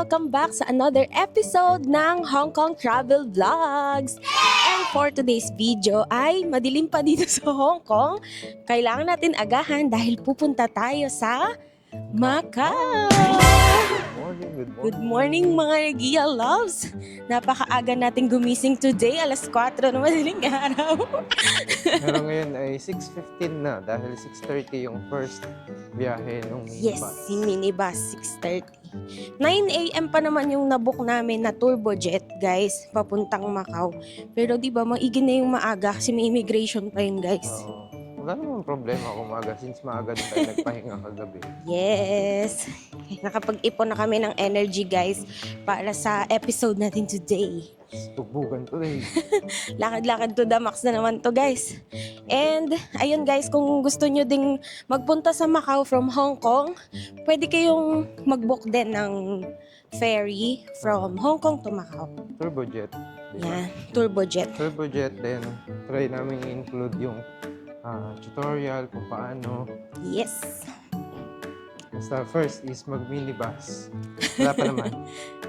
welcome back sa another episode ng Hong Kong Travel Vlogs. And for today's video ay madilim pa dito sa Hong Kong. Kailangan natin agahan dahil pupunta tayo sa Macau. Good morning mga Regia Loves. Napakaaga nating gumising today, alas 4 na madaling araw. Pero ngayon ay 6:15 na dahil 6:30 yung first biyahe ng minibus. Yes, yung minibus, 6:30. 9 a.m. pa naman yung nabook namin na turbojet, guys, papuntang Macau. Pero di ba maigi na yung maaga kasi may immigration pa yun, guys. Wala namang problema kung maaga since maaga din tayo nagpahinga kagabi. Yes. Nakapag-ipon na kami ng energy, guys, para sa episode natin today. Tubugan today. Lakad-lakad to the max na naman to, guys. And, ayun guys, kung gusto nyo ding magpunta sa Macau from Hong Kong, pwede kayong mag-book din ng ferry from Hong Kong to Macau. Turbojet. Yan, turbojet. Turbojet, then try namin i-include yung tutorial kung paano. Yes. Basta first is mag-minibus. Wala pa naman.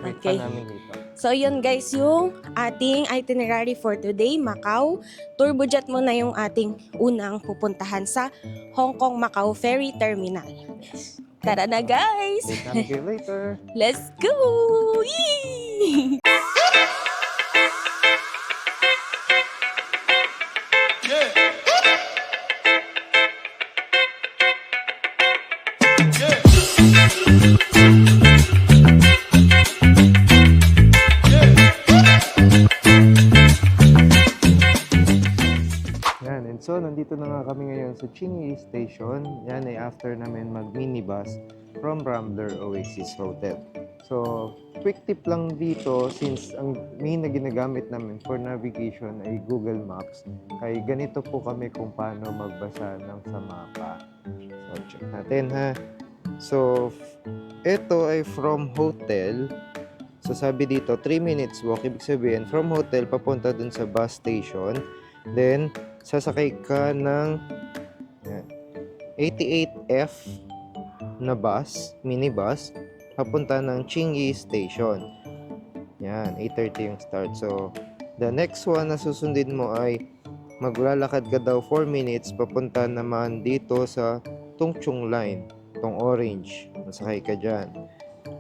Wait Okay. pa namin dito. So, yun guys, yung ating itinerary for today, Macau. Turbojet muna yung ating unang pupuntahan sa Hong Kong Macau Ferry Terminal. Tara na guys! Thank you later. Let's go! Yee! Yan, and so nandito na nga kami ngayon sa Changi Station. Yan ay after namin mag-minibus from Rambler Oasis Hotel. So, quick tip lang dito since ang main na ginagamit namin for navigation ay Google Maps. Kaya ganito po kami kung paano magbasa ng sa mapa. So, check natin ha. So, ito ay from hotel. So, sabi dito, 3 minutes walk. Ibig sabihin, from hotel papunta dun sa bus station. Then, sasakay ka ng 88F na bus, minibus, papunta ng Changi Station. Yan, 8:30 yung start. So, the next one na susundin mo ay maglalakad ka daw 4 minutes, papunta naman dito sa Tung Chung Line, tong orange. Masakay ka dyan.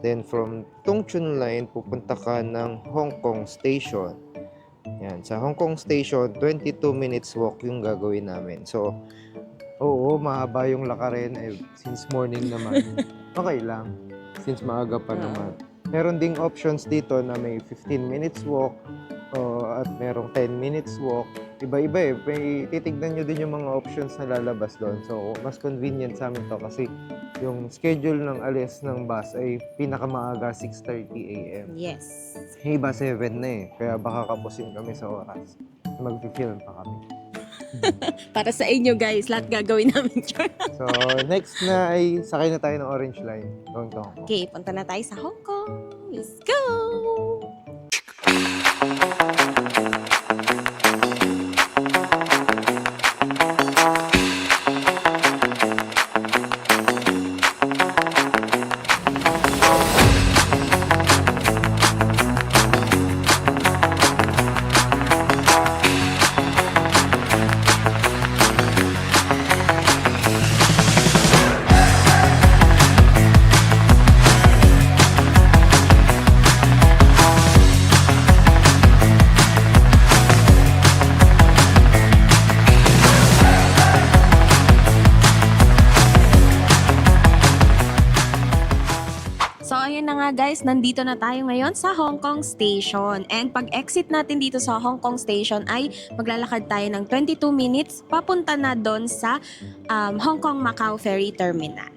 Then, from Tung Chung Line, pupunta ka ng Hong Kong Station. Yan, sa Hong Kong Station, 22 minutes walk yung gagawin namin. So, oo, mahaba yung lakarin. Since morning naman, okay lang. Since maaga pa naman. Meron ding options dito na may 15 minutes walk at merong 10 minutes walk. Iba-iba eh. May titignan nyo din yung mga options na lalabas doon. So, mas convenient sa amin to kasi yung schedule ng alis ng bus ay pinakamaaga 6:30 a.m. Yes. Hey, iba 7 na eh. Kaya baka kapusin kami sa oras. Mag-film pa kami. Para sa inyo guys, lahat gagawin namin dyan. So, next na ay sakay na tayo ng Orange Line. Going to Hong Kong. Okay, punta na tayo sa Hong Kong. Let's go! So, ayun na nga guys, nandito na tayo ngayon sa Hong Kong Station. And pag exit natin dito sa Hong Kong Station ay maglalakad tayo ng 22 minutes papunta na doon sa Hong Kong Macau Ferry Terminal.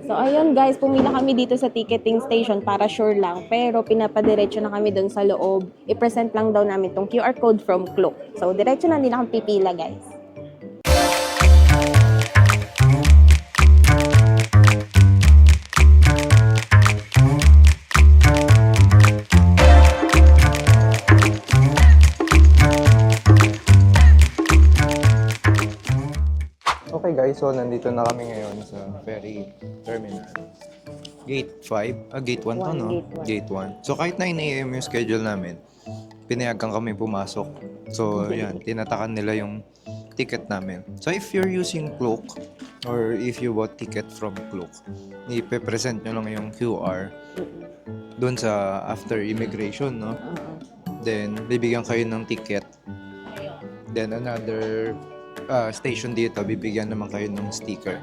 So ayun guys, pumila kami dito sa ticketing station para sure lang. Pero pinapadiretso na kami doon sa loob. I-present lang daw namin tong QR code from Klook. So diretso na, hindi na kami pipila guys. Okay guys, so nandito na kami ngayon sa ferry terminal. Gate 5, gate 1 to, no? Gate 1. 1. So kahit 9 a.m. yung schedule namin, pinayagan kami pumasok. So yan, tinatakan nila yung ticket namin. So if you're using Klook, or if you bought ticket from Klook, ipe-present nyo lang yung QR doon sa after immigration, no? Then, bibigyan kayo ng ticket. Then another station dito, bibigyan naman kayo ng sticker.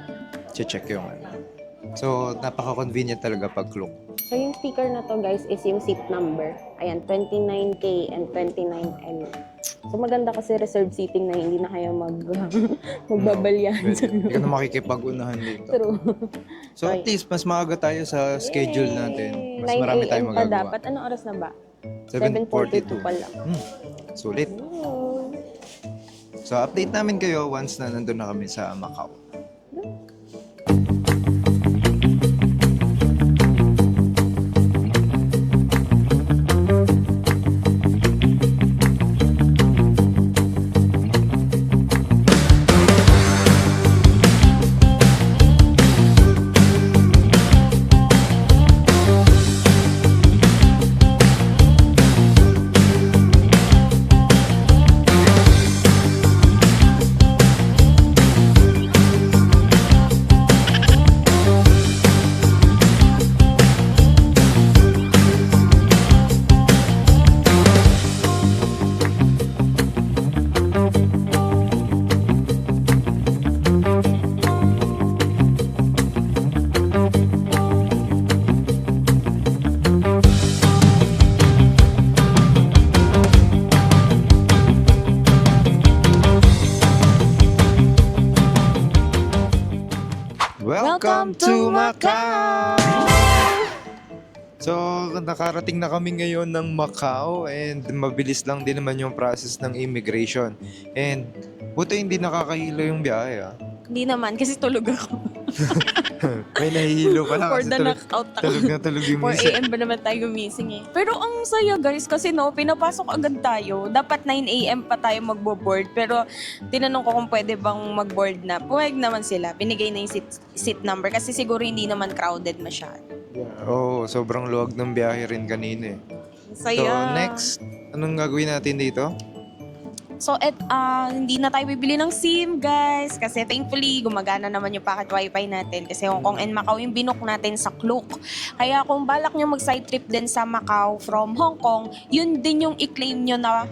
Check yung ano. So, napaka-convenient talaga pag Klook. So yung sticker na to guys is yung seat number. Ayan, 29K and 29L. So maganda kasi reserved seating na hindi na kayo magbabalyan. Hindi ka na makikipag-unahan dito. True. So at least, mas maaga tayo sa schedule natin. Mas marami tayong 9 AM pa magagawa. dapat. Anong oras na ba? 7:42 pa lang. Sulit. So update namin kayo once na nandun na kami sa Macau. Welcome to Macau! So, nakarating na kami ngayon ng Macau and mabilis lang din naman yung process ng immigration. And buti hindi nakakahilo yung biyahe, ah. Hindi naman, kasi tulog ako. May nahihilo pa na For kasi the tulog, knockout ako. tulog na tulog yung 4 isa. AM ba naman tayo gumising eh. Pero ang saya guys, kasi no, pinapasok agad tayo. Dapat 9 AM pa tayo magbo-board. Pero tinanong ko kung pwede bang mag-board na. Puwag naman sila. Binigay na yung seat number kasi siguro hindi naman crowded masyado. Oo, sobrang luwag ng biyahe rin kanina eh. So, Saya. next, anong gagawin natin dito? So, hindi na tayo bibili ng SIM, guys. Kasi thankfully, gumagana naman yung packet wifi natin. Kasi Hong Kong and Macau yung binook natin sa Klook. Kaya kung balak nyo mag-side trip din sa Macau from Hong Kong, yun din yung i-claim nyo na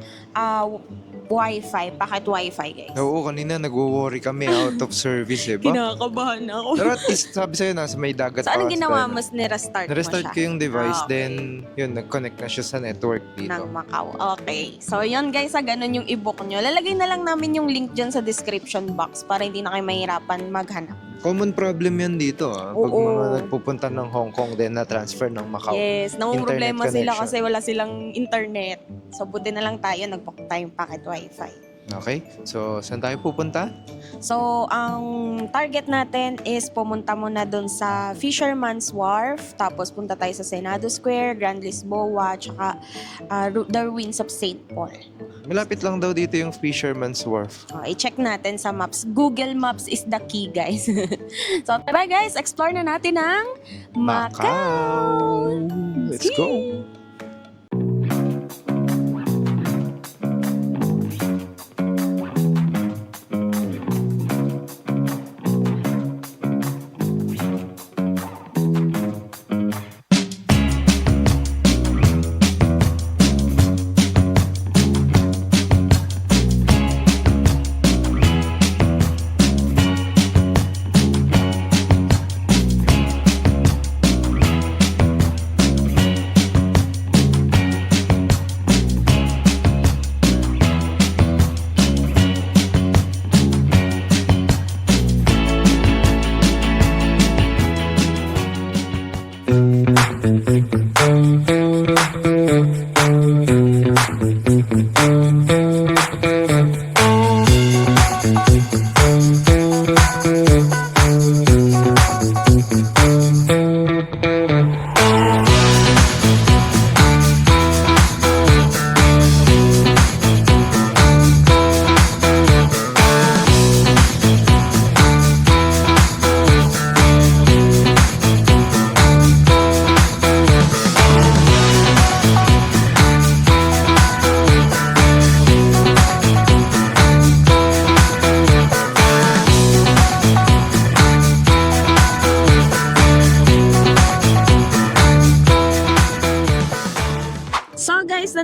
wifi, packet wifi, guys. Oo, kanina nag-worry kami out of service eh. Ba? Kinakabahan ako. Pero at least sabi sa'yo, nasa may dagat So, pa. anong kasi ginawa tayo. mo? Nirestart mo Na-restart siya? ko yung device, Okay. then yun, nag-connect na siya sa network Ng dito. Macau. Okay. So, yun guys, ganun yung i-book nyo. Lalagay na lang namin yung link dyan sa description box para hindi na kayo mahirapan maghanap. Common problem yan dito ah. Pag Oo. mga nagpupunta ng Hong Kong, then na-transfer ng Macau. Yes, namumroblema Internet sila connection. kasi wala silang internet. So, buti na lang tayo, nag-book tayong packet wifi. Okay, so saan tayo pupunta? So, ang target natin is pumunta muna dun sa Fisherman's Wharf, tapos punta tayo sa Senado Square, Grand Lisboa, tsaka the Ruins of St. Paul. Malapit lang daw dito yung Fisherman's Wharf. I-check natin sa maps. Google Maps is the key, guys. So, tara guys, explore na natin ang Macau! Let's go!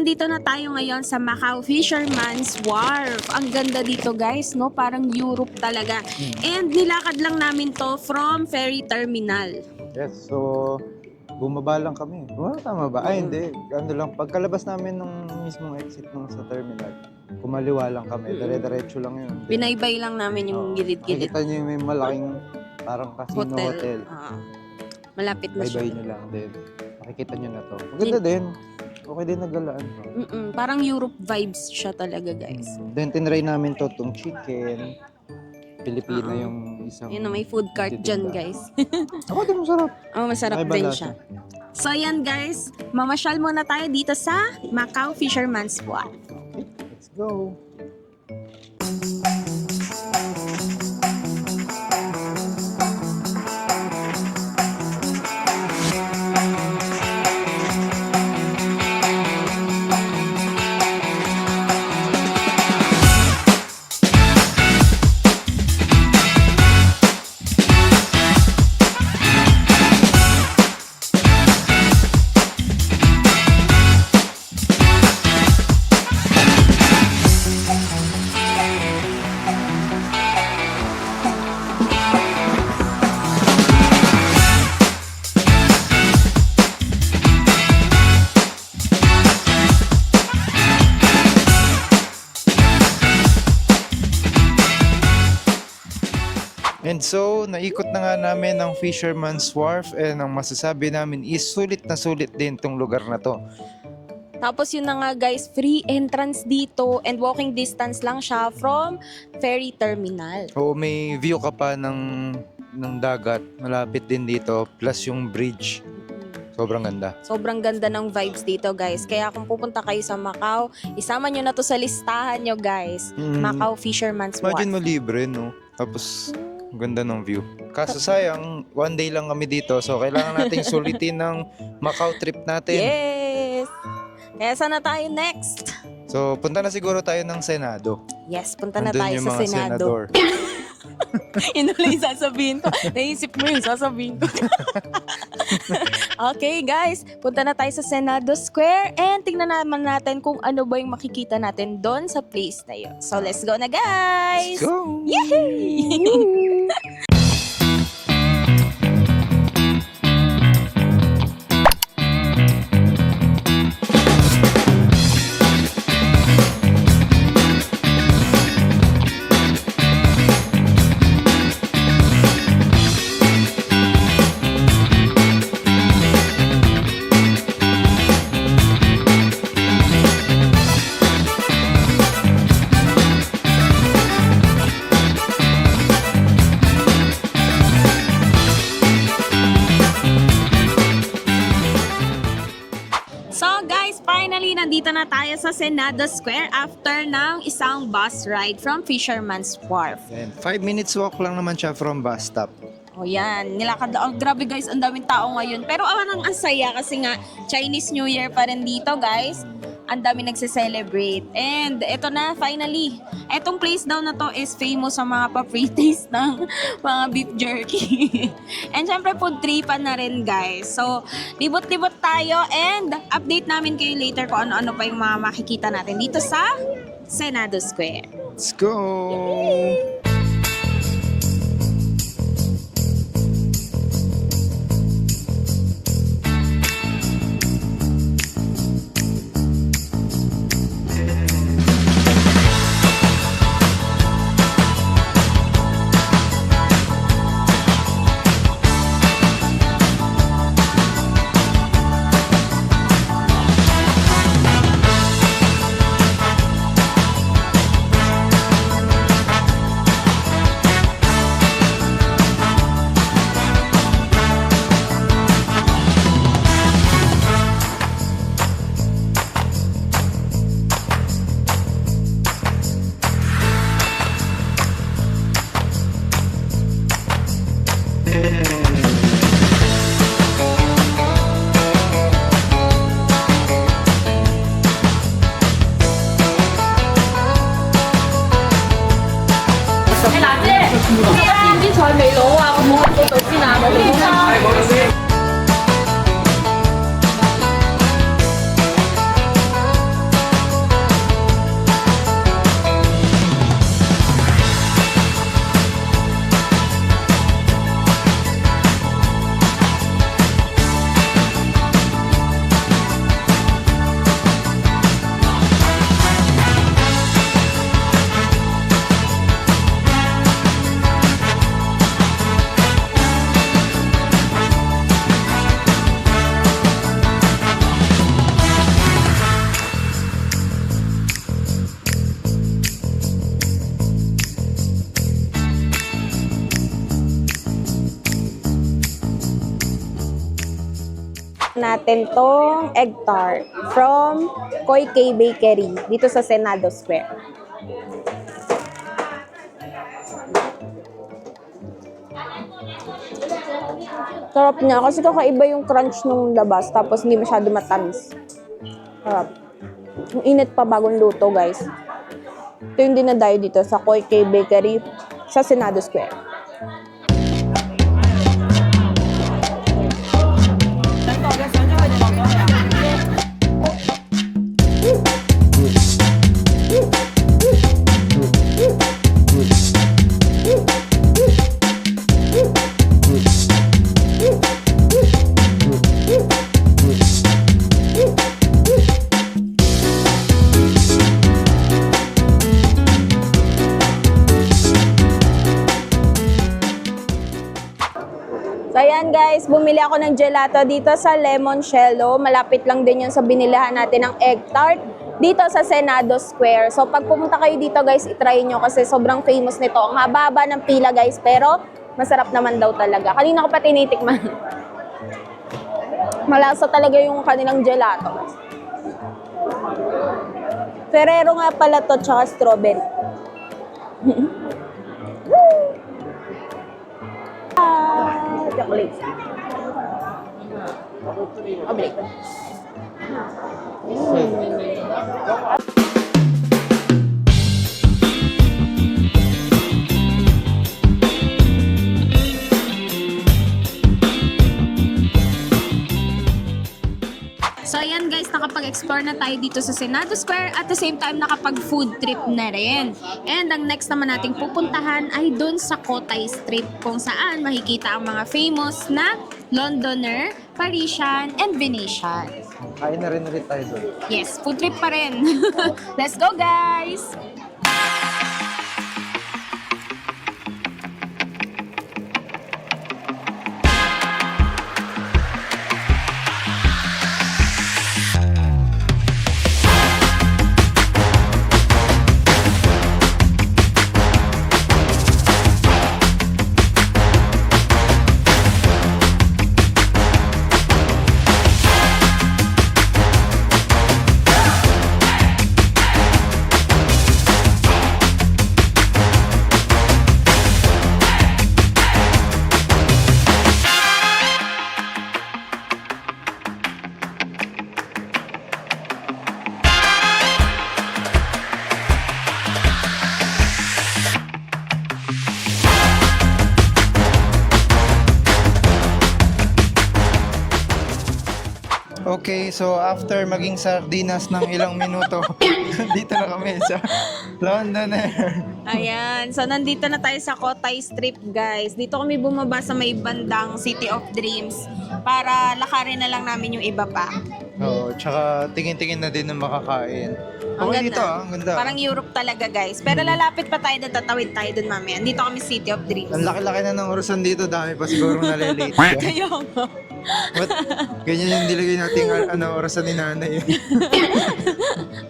nandito na tayo ngayon sa Macau Fisherman's Wharf. Ang ganda dito guys, no? Parang Europe talaga. And nilakad lang namin to from ferry terminal. Yes, so bumaba lang kami. Tama ba? Ay, hindi. Ano lang, pagkalabas namin nung mismong exit nung sa terminal, kumaliwa lang kami. Dire-diretso lang yun. Binaybay lang namin yung gilid-gilid. Nakikita niyo yung may malaking parang casino hotel. Malapit na siya. Bye-bye nyo lang din. Makikita nyo na to. Maganda din. Okay din nagalaan to. Parang Europe vibes siya talaga guys. Then tinry namin to, itong chicken. Pilipina yung isang... Yun na, may food cart dyan guys. Ako din masarap. Oh, masarap Ay, din balasa. siya. So yan guys, mamasyal muna tayo dito sa Macau Fisherman's Wharf. Okay, let's go. And so, naikot na nga namin ang Fisherman's Wharf and ang masasabi namin is sulit na sulit din tong lugar na to. Tapos yun na nga guys, free entrance dito and walking distance lang siya from ferry terminal. Oo, may view ka pa ng dagat, malapit din dito, plus yung bridge. Sobrang ganda. Sobrang ganda ng vibes dito guys. Kaya kung pupunta kayo sa Macau, isama nyo na to sa listahan nyo guys. Macau Fisherman's Wharf. Imagine mo libre, no? Tapos, ang ganda ng view. Kaso sayang, one day lang kami dito, so kailangan nating sulitin ng Macau trip natin. Yes! Kaya saan na tayo next? So, punta na siguro tayo ng Senado. Yes, punta na Nandun tayo yung sa mga Senado. senador. Yun na lang yung sasabihin ko. Naisip mo yung sasabihin ko. Okay guys, punta na tayo sa Senado Square and tingnan naman natin kung ano ba yung makikita natin doon sa place na yun. So let's go na guys! Let's go! Yay! So guys, finally nandito na tayo sa Senado Square after ng isang bus ride from Fisherman's Wharf. And 5 minutes walk lang naman siya from bus stop. O yan, nilakad. Oh, grabe guys, ang daming tao ngayon. Pero ang saya kasi nga Chinese New Year pa rin dito guys. Ang dami nagse-celebrate. And eto na, finally. Etong place daw na to is famous sa mga pa-pre-taste ng mga beef jerky. And syempre food tripan na rin guys. So, libot-libot tayo and update namin kayo later kung ano-ano pa yung mga makikita natin dito sa Senado Square. Let's go! natin tong egg tart from Koy K Bakery dito sa Senado Square. Sarap niya kasi kakaiba yung crunch nung labas tapos hindi masyado matamis. Sarap. Ang init pa bagong luto, guys. Ito yung dinadayo dito sa Koy K Bakery sa Senado Square. So ayan guys, bumili ako ng gelato dito sa Lemoncello. Malapit lang din yun sa binilihan natin ng egg tart dito sa Senado Square. So pag pumunta kayo dito guys, itry nyo kasi sobrang famous nito. Ang haba ng pila guys, pero masarap naman daw talaga. Kanina ko pa tinitikman. Malasa talaga yung kanilang gelato guys. Ferrero nga pala to, tsaka strawberry. Chocolate. Oblate. So ayan guys, nakapag-explore na tayo dito sa Senado Square at the same time nakapag-food trip na rin. And ang next naman nating pupuntahan ay dun sa Kotay Street kung saan makikita ang mga famous na Londoner, Parisian, and Venetian. Kain na rin ulit tayo doon. Yes, food trip pa rin. Let's go guys! Okay, so after maging sardinas ng ilang minuto, dito na kami sa Londoner. Ayan, so nandito na tayo sa Kotay Strip guys. Dito kami bumaba sa may bandang City of Dreams para lakarin na lang namin yung iba pa. Oo, tsaka tingin-tingin na din ng makakain. Ang Okay ganda. dito ang ganda. Parang Europe talaga guys. Pero lalapit pa tayo doon, tatawid tayo doon mamaya. Dito kami City of Dreams. Ang laki-laki na ng orasan dito, dami pa siguro nalilate. Kaya nga. But, ganyan yung nilagay nating orasan ni nanay.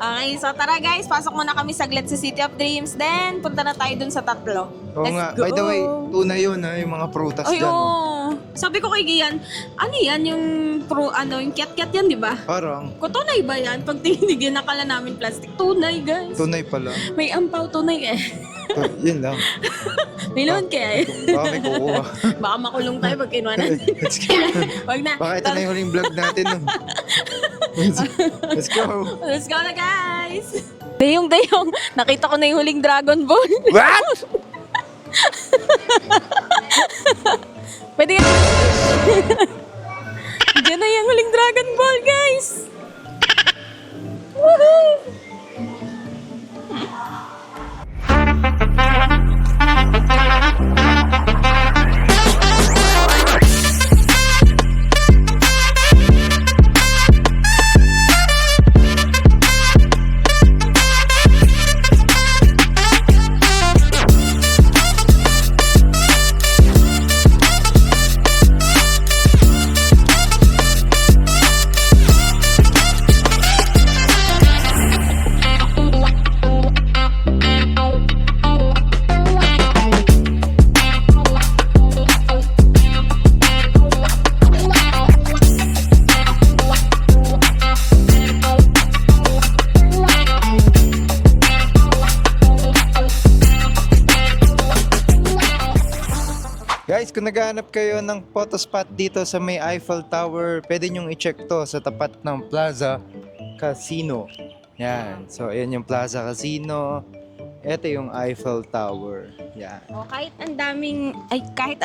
Okay, so tara guys, pasok muna kami saglit sa City of Dreams. Then, punta na tayo dun sa tatlo. Oo Let's nga, go. by the way, tunay yun yung mga prutas Ay, dyan. oo. Sabi ko kay Gian, ano yan, yung yung cat-cat yan, di ba? Parang, Kung tunay ba yan? Pag tinigyan, nakala namin plastic. Tunay, guys. tunay pala. May ampaw tunay eh. Yun lang. May loan kaya eh. Baka may kukuha. Baka makulong tayo pag kinuha natin. Let's go. Wag na. Baka ito na yung huling vlog natin. No? Let's go. Let's go na, guys! Dayong, nakita ko na yung huling Dragon Ball. What? Pwede ka. Diyan na yung huling Dragon Ball, guys! Woohoo! kung naghahanap kayo ng photo spot dito sa may Eiffel Tower, pwede nyong i-check to sa tapat ng Plaza Casino. Yan. So, ayan yung Plaza Casino. Ito yung Eiffel Tower. Yan. Oh, kahit ang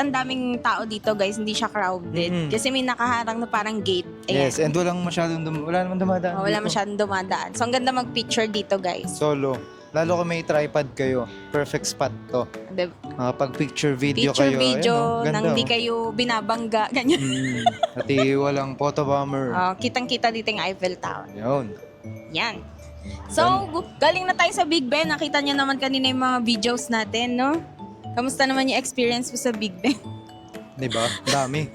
daming tao dito, guys, hindi siya crowded. Mm. Kasi may nakaharang na parang gate. Ayan. Yes, and wala naman dumadaan Oh, wala dito. masyadong dumadaan. So, ang ganda mag-picture dito, guys. Solo. Lalo kung may tripod kayo, perfect spot to. Diba? Makapag-picture video Picture kayo. video Ayan, oh, ganda, nang di oh. kayo binabangga. Ganyan. Pati walang photo bomber. Oh, kitang-kita dito yung Eiffel Tower. Yun. Yan. So, galing na tayo sa Big Ben. Nakita niyo naman kanina yung mga videos natin, no? Kamusta naman yung experience mo sa Big Ben? Diba? Dami.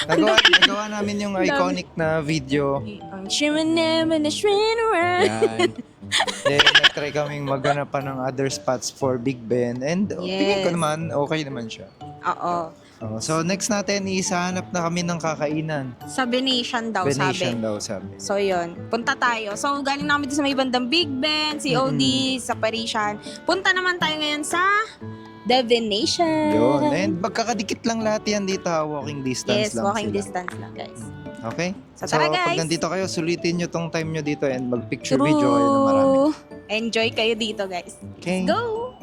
nagawa namin yung iconic na video. Ang shimmer na shrinner. Yan. Then, nag-try kaming maghanap pa ng other spots for Big Ben. And tingin ko Yes. naman, okay naman siya. Oo. So, next natin, isahanap na kami ng kakainan. Sa Venetian daw, Venetian sabi. daw, sabi. So, yun. Punta tayo. So, galing namin dito sa may bandang Big Ben, COD, sa Parisian. Punta naman tayo ngayon sa The Venetian. Yun. And magkakadikit lang lahat yan dito, walking distance Yes, lang walking sila. distance lang, guys. Okay? So, tara, pag guys. nandito kayo, sulitin nyo tong time nyo dito and mag-picture video kayo ng marami. Enjoy kayo dito, guys. Okay? Go!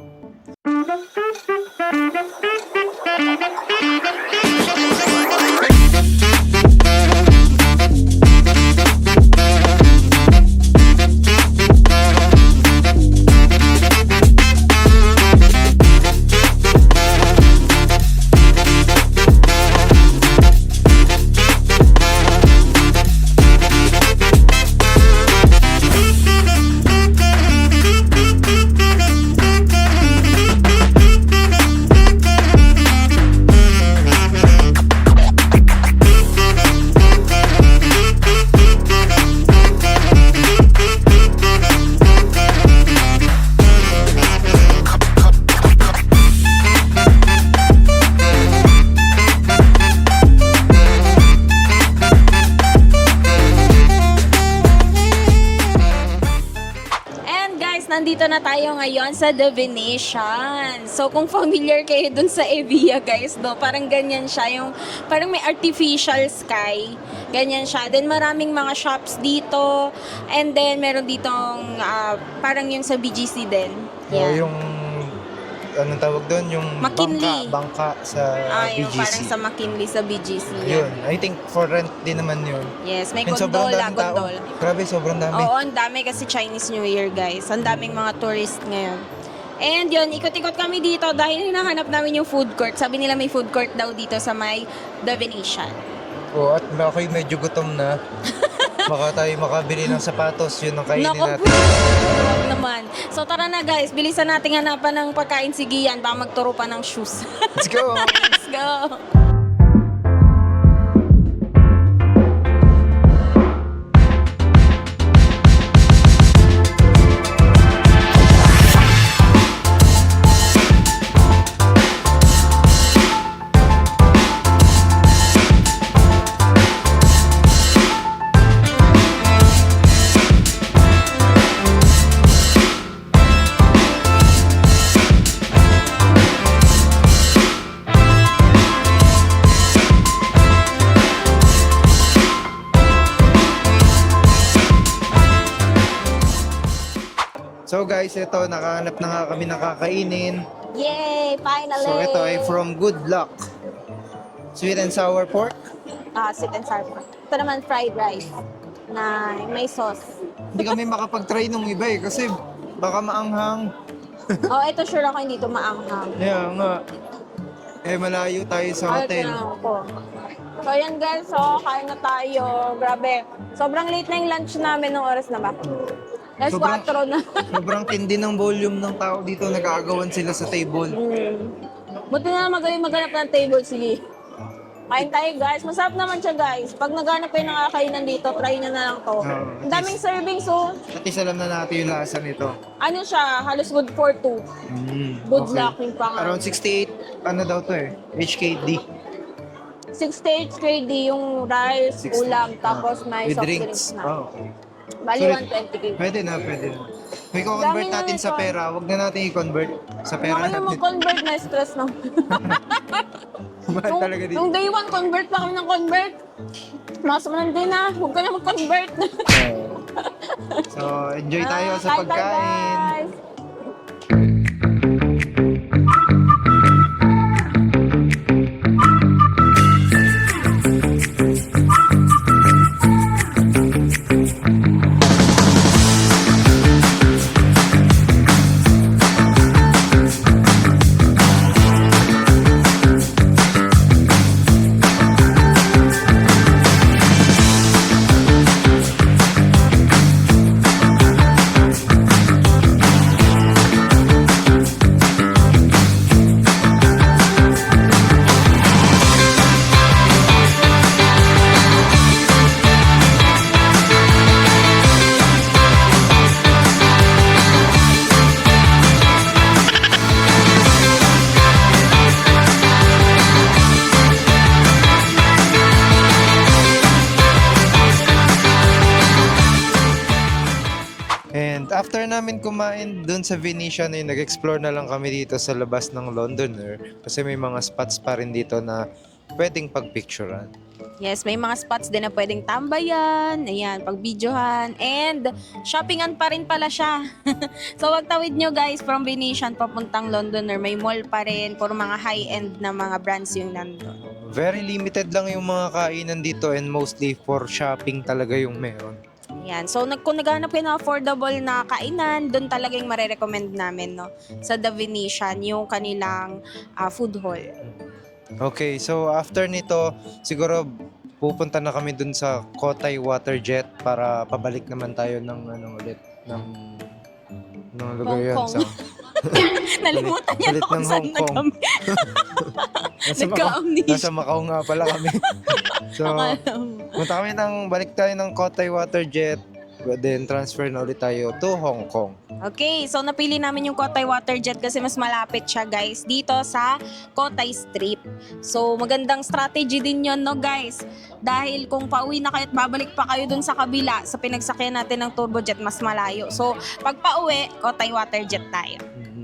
And guys, nandito na tayo ngayon sa The Venetian. So kung familiar kayo dun sa Evia, guys, no, parang ganyan siya, yung parang may artificial sky. Ganyan siya. Then maraming mga shops dito. And then meron ditong parang yung sa BGC din. Yung, anong tawag doon? Yung McKinley. bangka sa Yung BGC. parang sa McKinley, sa BGC. Yun. I think for rent din naman yun. Yes, may And sobrang gondola, daming tao. gondola. Grabe, sobrang dami. Oo, ang dami kasi Chinese New Year, guys. Ang daming mga tourist ngayon. And yun, ikot-ikot kami dito dahil hinahanap namin yung food court. Sabi nila may food court daw dito sa may The Venetian. At ako'y medyo gutom na. Baka tayo makabili ng sapatos, yun ang kainin Nako natin. po! Huwag naman. So tara na, guys, bilisan natin hanapan ng pagkain si Gian. Baka magturo pa ng shoes. Let's go! Let's go! So guys, ito, nakahanap na nga kami ng kakainin. Yay! Finally! So ito ay from Good Luck. Sweet and sour pork. Sweet and sour pork. Ito naman fried rice na may sauce. Hindi kami makapag-try nung iba eh, kasi baka maanghang. Oh, ito sure ako hindi ito maanghang. Yeah, nga. Eh, malayo tayo sa hotel. So, yan guys. So, kain na tayo. Grabe. Sobrang late na yung lunch namin ng oras na ba? Alas 4 na. Sobrang tindi ng volume ng tao dito. Nag-aagawan sila sa table. Buti na magaling maghanap ng table. Sige. Kain tayo guys. Masarap naman siya guys. Pag naghanap kayo ng kakainan dito, try nyo na lang to. Ang daming servings so. At least alam na natin yung lasa nito. Ano siya? Halos good for 2. Good luck yung pangalan. Around 68, ano daw to eh? HKD. 68 KD yung rice, 60. ulam, tapos may With soft drinks. drinks na. Oh, okay. Bali So, 120 KD. Pwede na, pwede na. May convert Dami na natin sa nito. pera. Huwag na natin i-convert sa pera Baka natin. yung mag-convert na stress na. Mahal talaga dito. Nung day one, convert pa kami ng convert. Mas manandi na, huwag ka na mag-convert. So, enjoy tayo sa Kain tayo, pagkain. guys. And after namin kumain dun sa Venetian, nag-explore na lang kami dito sa labas ng Londoner kasi may mga spots pa rin dito na pwedeng pagpicturean. Yes, may mga spots din na pwedeng tambayan, ayan, pag-videohan, and shoppingan pa rin pala siya. So, wag tawid nyo guys, from Venetian papuntang Londoner, may mall pa rin, puro mga high-end na mga brands yung nandun. Very limited lang yung mga kainan dito and mostly for shopping talaga yung meron. Ayan, so kung naghahanap kayo ng affordable na kainan, doon talaga yung mare-recommend namin, no? Sa The Venetian, yung kanilang food hall. Okay, so after nito, siguro pupunta na kami dun sa Kotay Waterjet para pabalik naman tayo ng ulit ng lugar yun. Hong So, Nalimutan niya Ulit na kung ng saan Hong na Kong. kami. Nagka-amnesia. nasa Macau nga pala kami. So, punta kami balik tayo ng Kotay Waterjet, then transfer na ulit tayo to Hong Kong. Okay, so napili namin yung Kotay Waterjet kasi mas malapit siya guys dito sa Kotay Strip. So magandang strategy din yon, no guys. Dahil kung pauwi na kayo at babalik pa kayo dun sa kabila sa pinagsakyan natin ng turbojet, mas malayo. So pag pauwi, Kotay Waterjet tayo.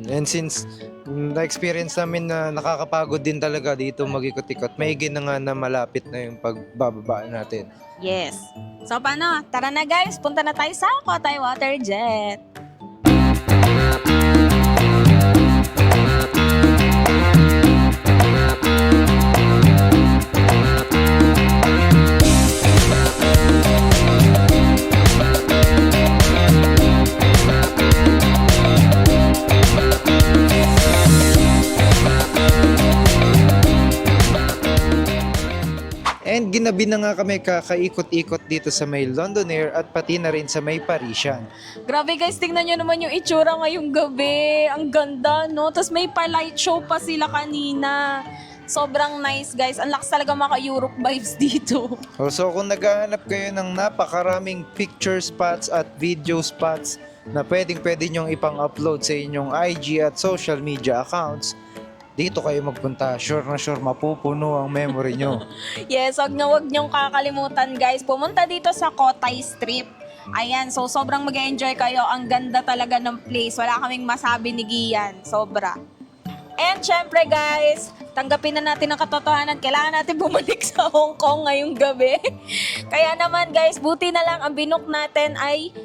And since na-experience namin na nakakapagod din talaga dito mag-ikot-ikot, may na nga na malapit na yung pagbababa natin. Yes. So paano? Tara na guys, punta na tayo sa Kotay Waterjet. And ginabi na nga kami kakaikot-ikot dito sa may Londoner at pati na rin sa may Parisian. Grabe guys, tingnan nyo naman yung itsura ngayong gabi. Ang ganda, no? Tapos may pa-light show pa sila kanina. Sobrang nice guys. Ang lakas talaga maka-Europe vibes dito. So kung naghahanap kayo ng napakaraming picture spots at video spots na pwede nyong ipang-upload sa inyong IG at social media accounts, dito kayo magpunta. Sure na sure mapupuno ang memory nyo. Yes, wag niyong kakalimutan guys. Pumunta dito sa Kotay Strip. Ayan, so sobrang mag-enjoy kayo. Ang ganda talaga ng place. Wala kaming masabi ni Gian. Sobra. And syempre guys, tanggapin na natin ang katotohanan. Kailangan natin bumalik sa Hong Kong ngayong gabi. Kaya naman guys, buti na lang ang binook natin ay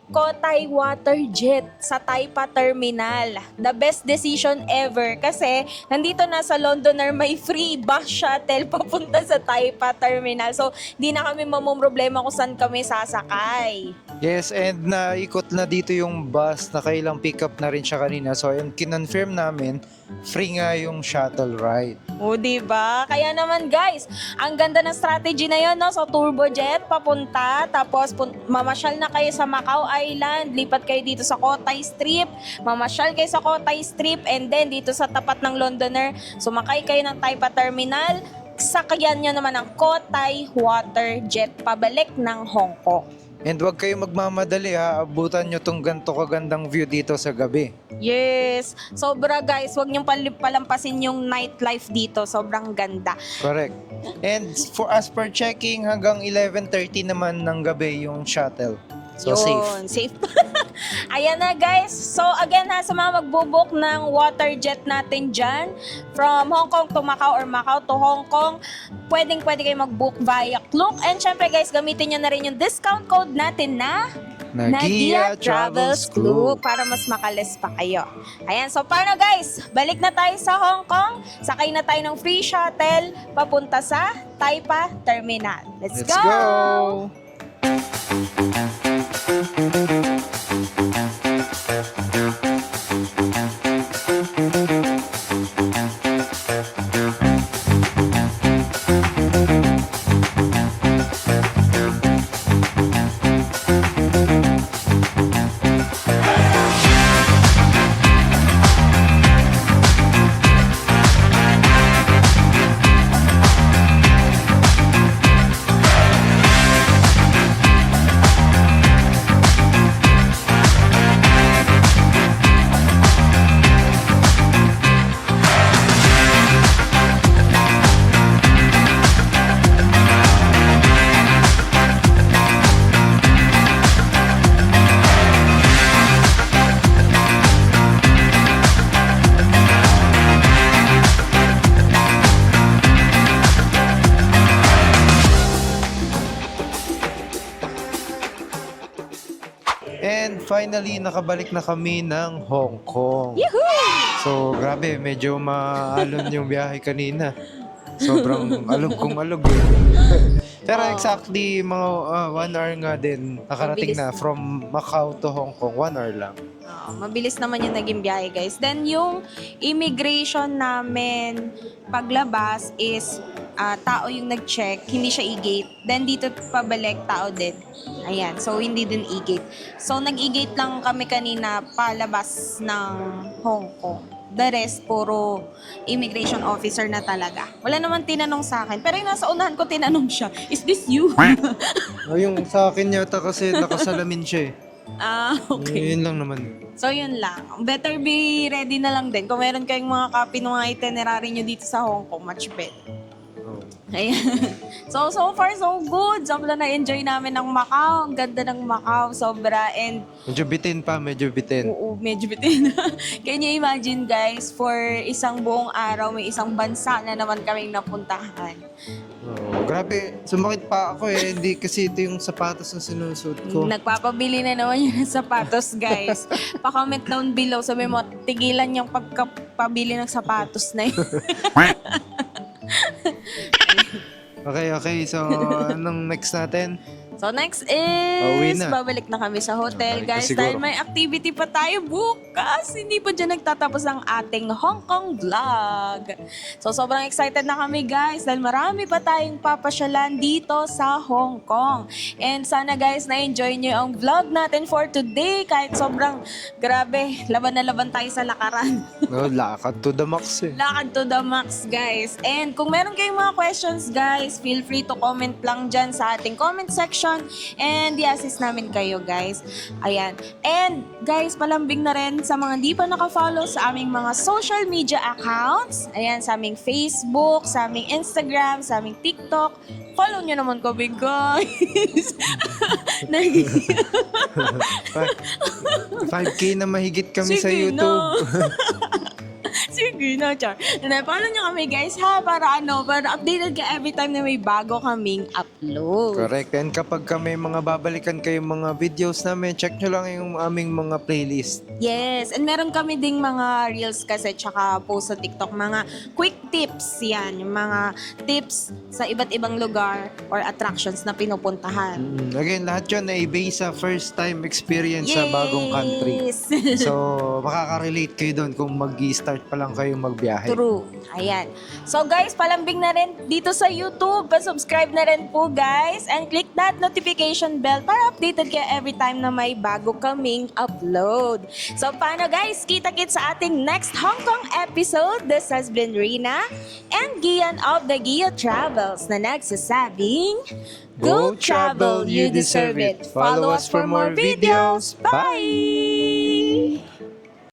Kotay Waterjet sa Taipa Terminal. The best decision ever kasi nandito na sa Londoner may free bus shuttle papunta sa Taipa Terminal. So, di na kami mamumroblema kung saan kami sasakay. Yes, and naikot na dito yung bus na kailang pick up na rin siya kanina. So, yung kinonfirm namin, free nga yung shuttle ride. O, diba? Kaya naman guys, ang ganda ng strategy na yun, no? So, turbojet papunta, tapos mamasyal na kayo sa Macau Island, lipat kayo dito sa Kotay Strip, mamasyal kayo sa Kotay Strip, and then dito sa tapat ng Londoner, sumakay kayo ng Taipa Terminal, sakyan nyo naman ang Kotay Waterjet pabalik ng Hong Kong. And wag kayo magmamadali ha, abutan nyo tong ganito kagandang view dito sa gabi. Yes, sobra guys, wag niyong palampasin yung nightlife dito, sobrang ganda. Correct. And as per checking, hanggang 11:30 naman ng gabi yung shuttle. So safe. Safe. Ayan na guys. So again ha, sa mga magbubuk ng water jet natin dyan, from Hong Kong to Macau or Macau to Hong Kong, pwede kayo mag-book via Klook. And syempre guys, gamitin nyo na rin yung discount code natin na Nagia Travels Club. para mas makalis pa kayo. Ayan, so paano guys? Balik na tayo sa Hong Kong. Sakay na tayo ng free shuttle papunta sa Taipa Terminal. Let's Let's go! And finally, nakabalik na kami ng Hong Kong. So, grabe, medyo maalon yung biyahe kanina. Sobrang alog kong alog eh. Pero exactly, mga 1 hour nga din. Nakarating Mabilis na na. from Macau to Hong Kong, 1 hour lang. Mabilis naman yung naging biyahe guys. Then yung immigration namin paglabas is tao yung nag-check, hindi siya e-gate. Then dito pabalik, tao din. Ayan, so hindi din e-gate. So nag-e-gate lang kami kanina palabas ng Hong Kong. The rest, puro immigration officer na talaga. Wala naman tinanong sa akin. Pero yung nasa unahan ko, tinanong siya, is this you? Yung sa akin yata kasi nakasalamin siya eh. Okay. Yun lang naman. So, yun lang. Better be ready na lang din. Kung meron kayong mga copy ng mga itinerary nyo dito sa Hong Kong, much better. Oh. Ayan. So far, so good. Sobra na-enjoy namin ng Macau. Ang ganda ng Macau. Sobra. And, Medyo bitin pa, medyo bitin. oo, medyo bitin. Can you imagine, guys, for isang buong araw, may isang bansa na naman kaming napuntahan. Oh, grabe, sumakit pa ako eh. Hindi kasi ito yung sapatos na sinusuot ko. Nagpapabili na naman yun ng sapatos, guys. Pa-comment down below. Sabi mo, tigilan yung pagpabili ng sapatos na yun. Okay. So, anong next natin? So next Pauwi is, na. babalik na kami sa hotel, Babalik na guys. siguro. Dahil may activity pa tayo bukas. Hindi pa dyan nagtatapos ang ating Hong Kong vlog. So sobrang excited na kami, guys. Dahil marami pa tayong papasyalan dito sa Hong Kong. And sana, guys, na-enjoy nyo ang vlog natin for today. Kahit sobrang grabe, laban na laban tayo sa lakaran. No, lakad to the max eh. Lakad to the max, guys. And kung meron kayong mga questions, guys, feel free to comment lang dyan sa ating comment section. And i-assist namin kayo, guys. Ayan. And, guys, palambing na rin sa mga di pa nakafollow sa aming mga social media accounts. Ayan, sa aming Facebook, sa aming Instagram, sa aming TikTok. Follow nyo naman kami, guys. 5K na mahigit kami sa Sige YouTube. na. Sige na, Char. Follow nyo kami, guys, ha? Para updated ka every time na may bago kaming upload. Correct. And kapag may mga babalikan kayong mga videos namin, check nyo lang yung aming mga playlist. Yes, and meron kami ding mga reels kasi tsaka post sa TikTok, mga quick tips yan, yung mga tips sa iba't ibang lugar or attractions na pinupuntahan. Again, lahat yun ay based sa first time experience sa bagong country. Yes! So, makaka-relate kayo doon kung mag-i-start pa lang kayong magbiyahe. True. Ayan. So guys, palambing na rin dito sa YouTube. Pa-subscribe na rin po, guys. And click that notification bell para updated kayo every time na may bago kaming upload. So paano, guys? Kita-kits sa ating next Hong Kong episode. This has been Rina and Gian of the Gia Travels na nagsasabing, Go travel, you deserve it. Follow us for more videos. Bye!